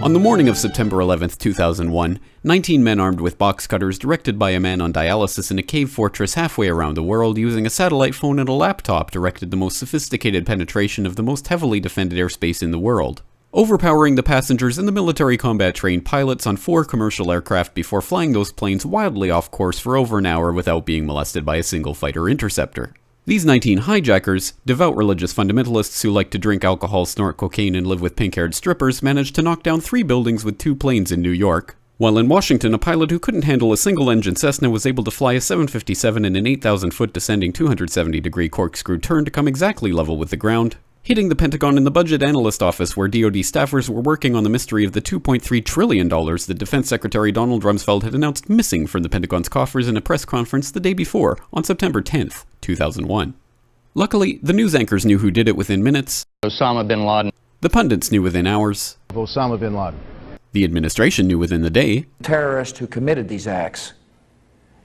On the morning of September 11, 2001, 19 men armed with box cutters directed by a man on dialysis in a cave fortress halfway around the world using a satellite phone and a laptop directed the most sophisticated penetration of the most heavily defended airspace in the world, overpowering the passengers and the military combat-trained pilots on 4 commercial aircraft before flying those planes wildly off course for over an hour without being molested by a single fighter interceptor. These 19 hijackers, devout religious fundamentalists who like to drink alcohol, snort cocaine, and live with pink-haired strippers, managed to knock down 3 buildings with 2 planes in New York, while in Washington, a pilot who couldn't handle a single-engine Cessna was able to fly a 757 in an 8,000-foot descending 270-degree corkscrew turn to come exactly level with the ground, hitting the Pentagon in the budget analyst office where DoD staffers were working on the mystery of the $2.3 trillion that Defense Secretary Donald Rumsfeld had announced missing from the Pentagon's coffers in a press conference the day before, on September 10th, 2001. Luckily, the news anchors knew who did it within minutes. Osama bin Laden. The pundits knew within hours. Osama bin Laden. The administration knew within the day. Terrorists who committed these acts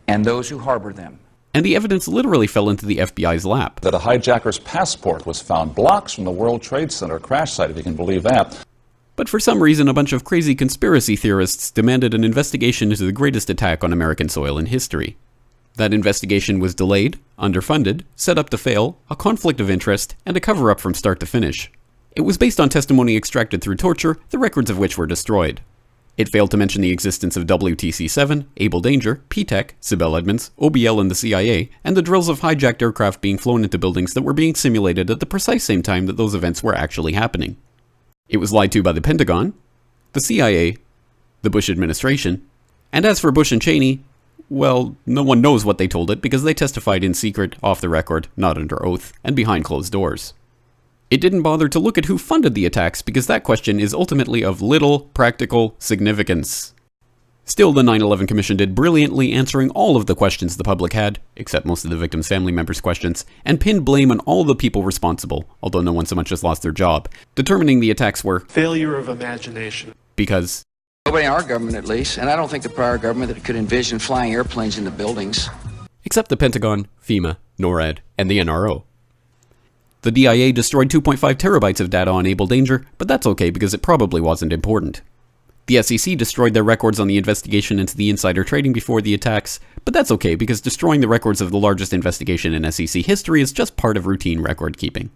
and those who harbor them. And the evidence literally fell into the FBI's lap. That a hijacker's passport was found blocks from the World Trade Center crash site, if you can believe that. But for some reason, a bunch of crazy conspiracy theorists demanded an investigation into the greatest attack on American soil in history. That investigation was delayed, underfunded, set up to fail, a conflict of interest, and a cover-up from start to finish. It was based on testimony extracted through torture, the records of which were destroyed. It failed to mention the existence of WTC-7, Able Danger, P-TECH, Sibel Edmonds, OBL and the CIA, and the drills of hijacked aircraft being flown into buildings that were being simulated at the precise same time that those events were actually happening. It was lied to by the Pentagon, the CIA, the Bush administration, and as for Bush and Cheney, well, no one knows what they told it because they testified in secret, off the record, not under oath, and behind closed doors. It didn't bother to look at who funded the attacks because that question is ultimately of little practical significance. Still, the 9/11 Commission did brilliantly answering all of the questions the public had, except most of the victims' family members' questions, and pinned blame on all the people responsible, although no one so much as lost their job, determining the attacks were failure of imagination. Because Nobody in our government, at least, and I don't think the prior government that could envision flying airplanes into buildings. Except the Pentagon, FEMA, NORAD, and the NRO. The DIA destroyed 2.5 terabytes of data on Able Danger, but that's okay because it probably wasn't important. The SEC destroyed their records on the investigation into the insider trading before the attacks, but that's okay because destroying the records of the largest investigation in SEC history is just part of routine record keeping.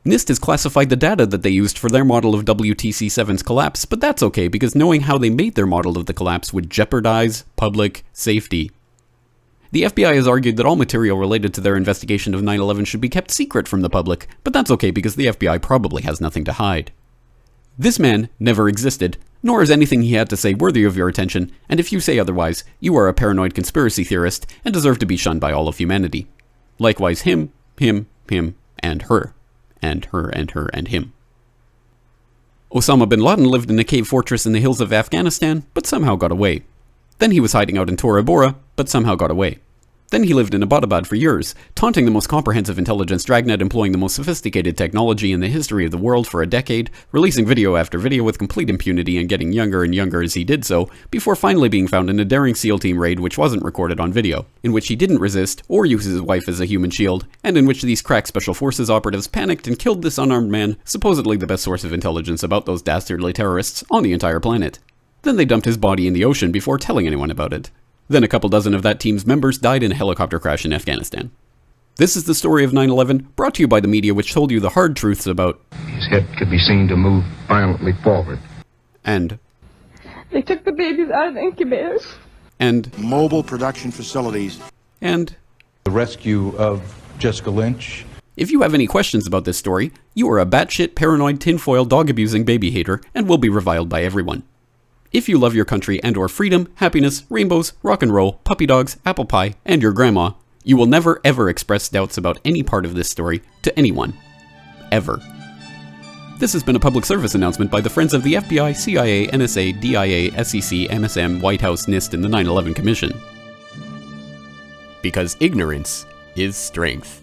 NIST has classified the data that they used for their model of WTC-7's collapse, but that's okay because knowing how they made their model of the collapse would jeopardize public safety. The FBI has argued that all material related to their investigation of 9/11 should be kept secret from the public, but that's okay because the FBI probably has nothing to hide. This man never existed, nor is anything he had to say worthy of your attention, and if you say otherwise, you are a paranoid conspiracy theorist and deserve to be shunned by all of humanity. Likewise him, and her. And her, and her, and him. Osama bin Laden lived in a cave fortress in the hills of Afghanistan, but somehow got away. Then he was hiding out in Tora Bora, but somehow got away. Then he lived in Abbottabad for years, taunting the most comprehensive intelligence dragnet employing the most sophisticated technology in the history of the world for a decade, releasing video after video with complete impunity and getting younger and younger as he did so, before finally being found in a daring SEAL team raid which wasn't recorded on video, in which he didn't resist or use his wife as a human shield, and in which these crack special forces operatives panicked and killed this unarmed man, supposedly the best source of intelligence about those dastardly terrorists on the entire planet. Then they dumped his body in the ocean before telling anyone about it. Then a couple dozen of that team's members died in a helicopter crash in Afghanistan. This is the story of 9/11, brought to you by the media which told you the hard truths about his head could be seen to move violently forward. And they took the babies out of the incubators. And mobile production facilities. And the rescue of Jessica Lynch. If you have any questions about this story, you are a batshit paranoid tinfoil dog-abusing baby hater and will be reviled by everyone. If you love your country and or freedom, happiness, rainbows, rock and roll, puppy dogs, apple pie, and your grandma, you will never ever express doubts about any part of this story to anyone. Ever. This has been a public service announcement by the Friends of the FBI, CIA, NSA, DIA, SEC, MSM, White House, NIST, and the 9/11 Commission. Because ignorance is strength.